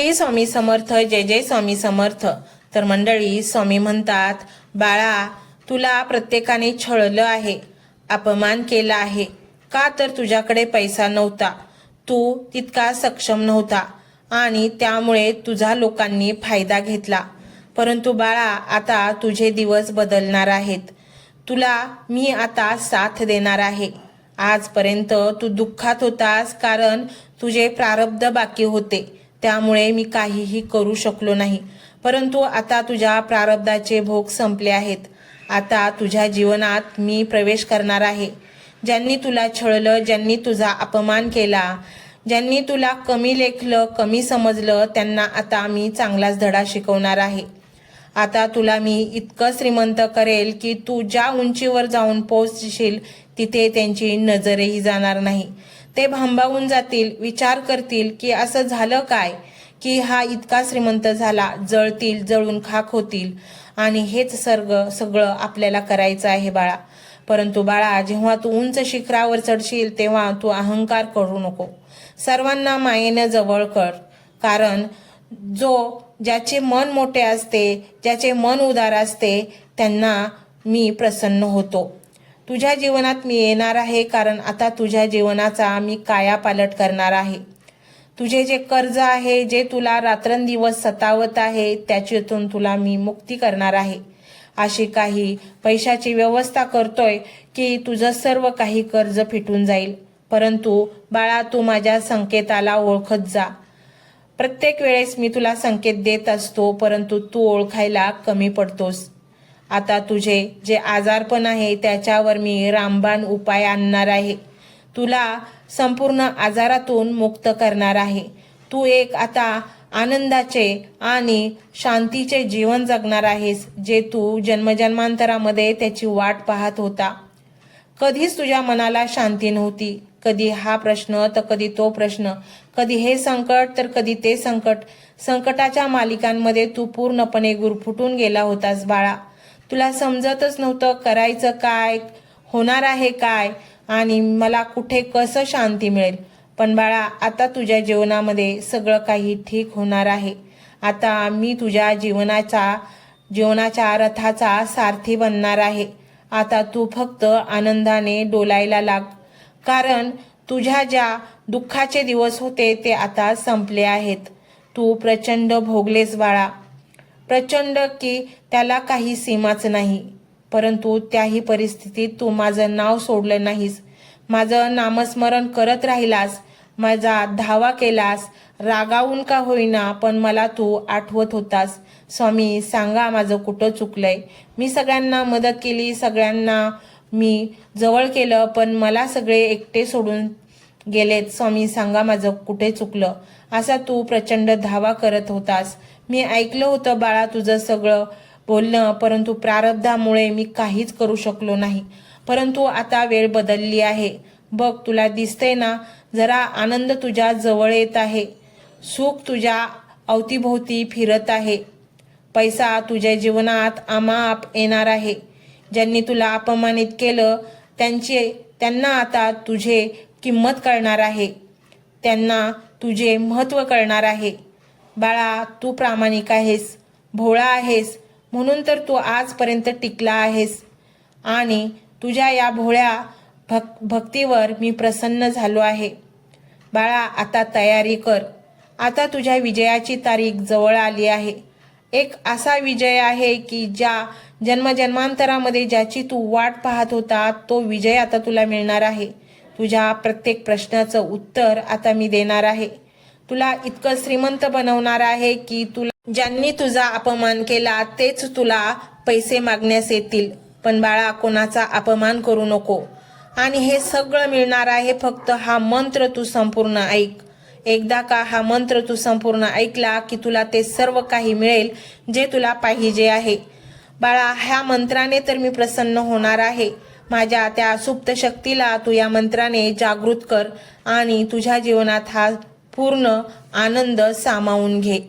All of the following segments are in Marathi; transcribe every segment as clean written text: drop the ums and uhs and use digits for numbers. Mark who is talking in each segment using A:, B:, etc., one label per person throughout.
A: श्री स्वामी समर्थ. जय जय स्वामी समर्थ. तर मंडळी, स्वामी म्हणतात, बाळा, तुला प्रत्येकाने छळलं आहे, अपमान केला आहे. का तर तुझ्याकडे पैसा नव्हता, तू तितका सक्षम नव्हता आणि त्यामुळे तुझा लोकांनी फायदा घेतला. परंतु बाळा, आता तुझे दिवस बदलणार आहेत. तुला मी आता साथ देणार आहे. आजपर्यंत तू दुःखात होतास कारण तुझे प्रारब्ध बाकी होते, त्यामुळे मी काहीही करू शकलो नाही. परंतु आता तुझ्या प्रारब्धाचे भोग संपले आहेत. आता तुझ्या जीवनात मी प्रवेश करणार आहे. ज्यांनी तुला छळलं, ज्यांनी तुझा अपमान केला, ज्यांनी तुला कमी लेखलं, कमी समजलं, त्यांना आता मी चांगलाच धडा शिकवणार आहे. आता तुला मी इतकं श्रीमंत करेल की तू ज्या उंचीवर जाऊन पोहोचशील तिथे त्यांची नजरही जाणार नाही. ते भांबावून जातील, विचार करतील की असं झालं काय की हा इतका श्रीमंत झाला, जळतील, जळून खाक होतील. आणि हेच सगळं आपल्याला करायचं आहे बाळा. परंतु बाळा, जेव्हा तू उंच शिखरावर चढशील तेव्हा तू अहंकार करू नको. सर्वांना मायेनं जवळ कर, कारण ज्याचे मन मोठे असते, ज्याचे मन उदार असते, त्यांना मी प्रसन्न होतो. तुझ्या जीवनात मी येणार आहे, कारण आता तुझ्या जीवनाचा मी कायापालट करणार आहे. तुझे जे कर्ज आहे, जे तुला रात्रंदिवस सतावत आहे, त्याच्यातून तुला मी मुक्ती करणार आहे. अशी काही पैशाची व्यवस्था करतोय की तुझं सर्व काही कर्ज फिटून जाईल. परंतु बाळा, तू माझ्या संकेताला ओळखत जा. प्रत्येक वेळेस मी तुला संकेत देत असतो, परंतु तू ओळखायला कमी पडतोस. आता तुझे जे आजारपण आहे त्याच्यावर मी रामबाण उपाय आणणार आहे. तुला संपूर्ण आजारातून मुक्त करणार आहे. तू एक आता आनंदाचे आणि शांतीचे जीवन जगणार आहेस, जे तू जन्मजन्मांतरामध्ये त्याची वाट पाहत होता. कधीच तुझ्या मनाला शांती नव्हती. कधी हा प्रश्न तर कधी तो प्रश्न, कधी हे संकट तर कधी ते संकट. संकटाच्या मालिकांमध्ये तू पूर्णपणे गुरफुटून गेला होतास बाळा. तुला समजतच नव्हतं करायचं काय, होणार आहे काय आणि मला कुठे कसं शांती मिळेल. पण बाळा, आता तुझ्या जीवनामध्ये सगळं काही ठीक होणार आहे. आता मी तुझ्या जीवनाच्या रथाचा सारथी बनणार आहे. आता तू फक्त आनंदाने डोलायला लाग, कारण तुझ्या ज्या दुःखाचे दिवस होते ते आता संपले आहेत. तू प्रचंड भोगलेस बाळा, प्रचंड की त्याला काही सीमाच नाही. परंतु त्याही परिस्थितीत तू माझं नाव सोडलं नाहीस, माझं नामस्मरण करत राहिलास, माझा धावा केलास. रागावून का होईना, पण मला तू आठवत होतास. स्वामी, सांगा माझं कुठं चुकलंय. मी सगळ्यांना मदत केली, सगळ्यांना मी जवळ केलं, पण मला सगळे एकटे सोडून गेलेत. स्वामी, सांगा माझं कुठे चुकलं. असा तू प्रचंड धावा करत होतास. मी ऐकलं होतं बाळा तुझं सगळं बोलणं, परंतु प्रारब्धामुळे मी काहीच करू शकलो नाही. परंतु आता वेळ बदलली आहे. बघ, तुला दिसतंय ना, जरा आनंद तुझ्या जवळ येत आहे, सुख तुझ्या अवतीभोवती फिरत आहे. पैसा तुझ्या जीवनात आमाप येणार आहे. ज्यांनी तुला अपमानित केलं त्यांना आता तुझे किंमत कळणार आहे, त्यांना तुझे महत्त्व कळणार आहे. बाळा, तू प्रामाणिक आहेस, भोळा आहेस, म्हणून तर तू आजपर्यंत टिकला आहेस. आणि तुझ्या या भोळ्या भक्तीवर मी प्रसन्न झालो आहे. बाळा, आता तयारी कर. आता तुझ्या विजयाची तारीख जवळ आली आहे. एक असा विजय आहे की ज्या जन्मजन्मांतरामध्ये ज्याची तू वाट पाहत होता, तो विजय आता तुला मिळणार आहे. तुझ्या प्रत्येक प्रश्नाचं उत्तर आता मी देणार आहे. तुला इतकं श्रीमंत बनवणार आहे की ज्यांनी तुझा अपमान केला तेच तुला पैसे मागण्यास येतील. पण बाळा, कोणाचा अपमान करू नको. आणि हे सगळं मिळणार आहे फक्त हा मंत्र तू संपूर्ण ऐक. एकदा का हा मंत्र तू संपूर्ण ऐकला की तुला ते सर्व काही मिळेल जे तुला पाहिजे आहे. बाळा, ह्या मंत्राने तर मी प्रसन्न होणार आहे. माझ्या त्या सुप्त शक्तीला तू या मंत्राने जागृत कर आणि तुझ्या जीवनात हा पूर्ण आनंद सामावून घे.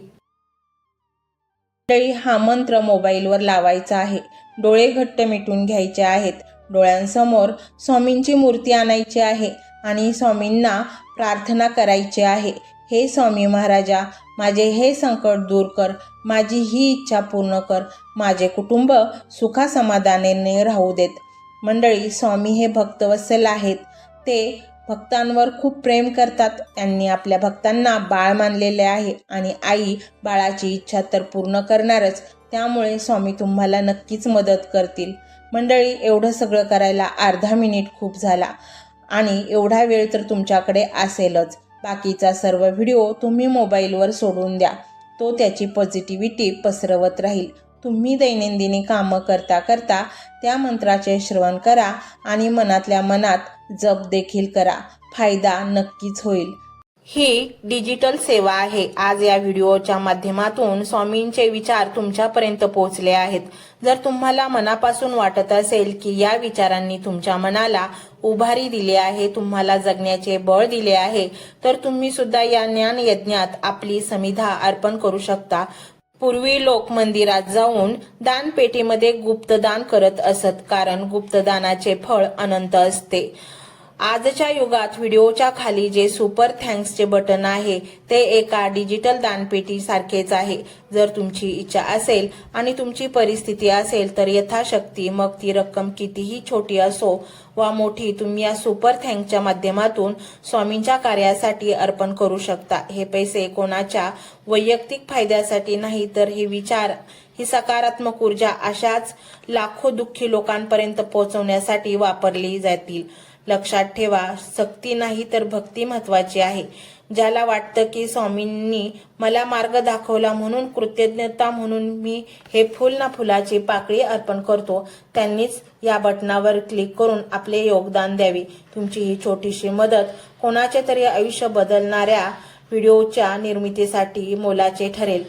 A: हा मंत्र मोबाईलवर लावायचा आहे. डोळे घट्ट मिटून घ्यायचे आहेत. डोळ्यांसमोर स्वामींची मूर्ती आणायची आहे आणि स्वामींना प्रार्थना करायची आहे हे स्वामी महाराजा, माझे हे संकट दूर कर, माझी ही इच्छा पूर्ण कर, माझे कुटुंब सुखासमाधानाने राहू देत. मंडळी, स्वामी हे भक्तवत्सल आहेत. ते भक्तांवर खूप प्रेम करतात. त्यांनी आपल्या भक्तांना बाळ मानलेले आहे आणि आई बाळाची इच्छा तर पूर्ण करणारच. त्यामुळे स्वामी तुम्हाला नक्कीच मदत करतील. मंडळी, एवढं सगळं करायला अर्धा मिनिट खूप झाला आणि एवढा वेळ तर तुमच्याकडे असेलच. बाकीचा सर्व व्हिडिओ तुम्ही मोबाईलवर सोडून द्या. तो त्याची पॉझिटिव्हिटी पसरवत राहील. तुम्ही दैनंदिनी कामं करता करता त्या मंत्राचे श्रवण करा आणि मनातल्या मनात जप देखील करा. फायदा नक्कीच होईल. ही डिजिटल सेवा आहे. आज या व्हिडिओच्या माध्यमातून स्वामींचे विचार तुमच्यापर्यंत पोहोचले आहेत. जर तुम्हाला मनापासून वाटत असेल की या विचारांनी तुमच्या मनाला उभारी दिली आहे, तुम्हाला जगण्याचे बळ दिले आहे, तर तुम्ही सुद्धा या ज्ञान यज्ञात आपली समिधा अर्पण करू शकता. पूर्वी लोक मंदिरात जाऊन दानपेटीमध्ये गुप्तदान करत असत, कारण गुप्तदानाचे फळ अनंत असते. आजच्या युगात व्हिडिओच्या खाली जे सुपर थँक्सचे बटन आहे ते एका डिजिटल दानपेटी सारखेच आहे. जर तुमची इच्छा असेल आणि तुमची परिस्थिती असेल तर यथाशक्ती, मग ती रक्कम कितीही छोटी असो वा मोठी, तुम्ही या सुपर थँक्सच्या माध्यमातून स्वामींच्या कार्यासाठी अर्पण करू शकता. हे पैसे कोणाच्या वैयक्तिक फायद्यासाठी नाही, तर हे विचार, ही सकारात्मक ऊर्जा अशाच लाखो दुःखी लोकांपर्यंत पोहोचवण्यासाठी वापरली जातील. लक्षात ठेवा, सक्ती नाही तर भक्ती महत्वाची आहे. ज्याला वाटतं की स्वामींनी मला मार्ग दाखवला म्हणून कृतज्ञता म्हणून मी हे फुल ना फुलाची पाकळी अर्पण करतो, त्यांनीच या बटनावर क्लिक करून आपले योगदान द्यावे. तुमची ही छोटीशी मदत कोणाचे तरी आयुष्य बदलणाऱ्या व्हिडिओच्या निर्मितीसाठी मोलाचे ठरेल.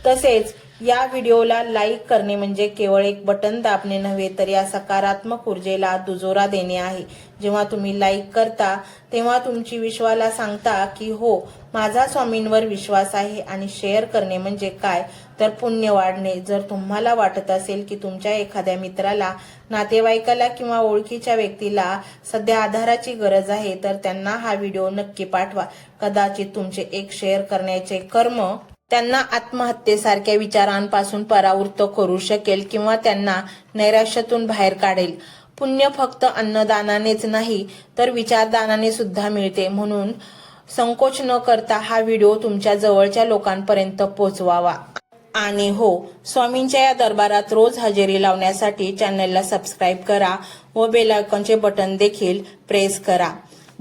A: तसेच या व्हिडिओला लाईक करणे म्हणजे केवळ एक बटन दाबणे नव्हे, तर या सकारात्मक ऊर्जेला दुजोरा देणे आहे. जेव्हा तुम्ही लाईक करता तेव्हा तुमची विश्वाला सांगता की हो, माझा स्वामींवर विश्वास आहे. आणि शेअर करणे म्हणजे काय, तर पुण्य वाढणे. जर तुम्हाला वाटत असेल की तुमच्या एखाद्या मित्राला, नातेवाईकाला किंवा ओळखीच्या व्यक्तीला सध्या आधाराची गरज आहे, तर त्यांना हा व्हिडिओ नक्की पाठवा. कदाचित तुमचे एक शेअर करण्याचे कर्म त्यांना आत्महत्येसारख्या विचारांपासून परावृत्त करू शकेल किंवा त्यांना नैराश्यातून बाहेर काढेल. पुण्य फक्त अन्नदानानेच नाही, तर विचारदानाने सुद्धा मिळते. म्हणून संकोच न करता हा व्हिडिओ तुमच्या जवळच्या लोकांपर्यंत पोहोचवावा. आणि हो, स्वामींच्या या दरबारात रोज हजेरी लावण्यासाठी चॅनलला सबस्क्राईब करा व बेल आयकॉनचे बटन देखील प्रेस करा.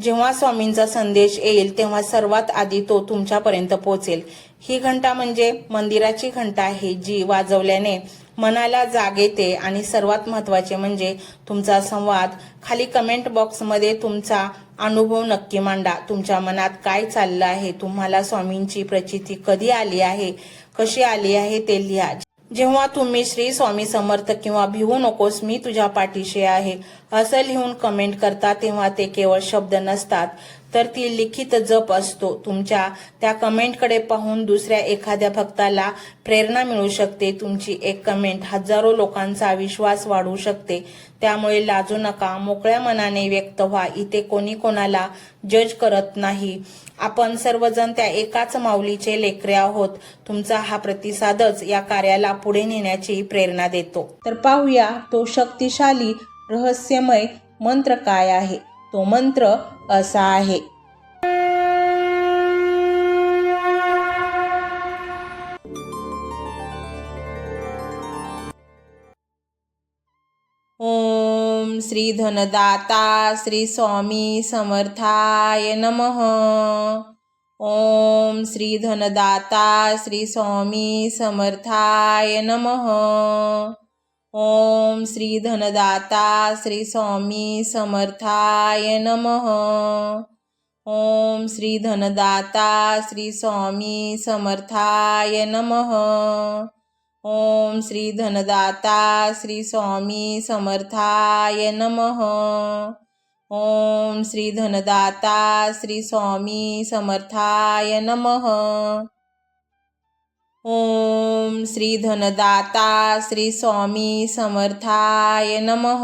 A: जेव्हा स्वामींचा संदेश येईल तेव्हा सर्वात आधी तो तुमच्यापर्यंत पोहोचेल. ही घंटा म्हणजे मंदिराची घंटा आहे, जी वाजवल्याने मनाला जाग येते. आणि सर्वात महत्त्वाचे म्हणजे तुमचा संवाद. खाली कमेंट बॉक्समध्ये तुमचा अनुभव नक्की मांडा. तुमच्या मनात काय चाललं आहे, तुम्हाला स्वामींची प्रचिती कधी आली आहे, कशी आली आहे ते लिहा. जेव्हा तुम्ही श्री स्वामी समर्थ किंवा भिवू नकोस मी तुझ्या पाठीशी आहे असं लिहून कमेंट करता, तेव्हा ते केवळ शब्द नसतात, तर ती लिखित जप असतो. तुमच्या त्या कमेंटकडे पाहून दुसऱ्या एखाद्या भक्ताला प्रेरणा मिळू शकते. तुमची एक कमेंट हजारो लोकांचा विश्वास वाढवू शकते. त्यामुळे लाजू नका, मोकळ्या मनाने व्यक्त व्हा. इथे कोणी कोणाला जज करत नाही. आपण सर्वजण त्या एकाच माऊलीचे लेकरे आहोत. तुमचा हा प्रतिसादच या कार्याला पुढे नेण्याची प्रेरणा देतो. तर पाहूया तो शक्तिशाली रहस्यमय मंत्र काय आहे. तो मंत्र असा आहे: ओम श्री धनदाता श्री स्वामी समर्थाय नमः. ओम श्री धनदाता श्री स्वामी समर्थाय नमः. ओम श्री धनदाता श्री स्वामी समर्थाय नमः. ओम श्री धनदाता श्री स्वामी समर्थाय नमः. ओम श्री धनदाता श्री स्वामी समर्थाय नमः. ओम श्री धनदाता श्री स्वामी समर्थाय नमः. ओम श्री धनदाता श्री स्वामी समर्थाय नमः.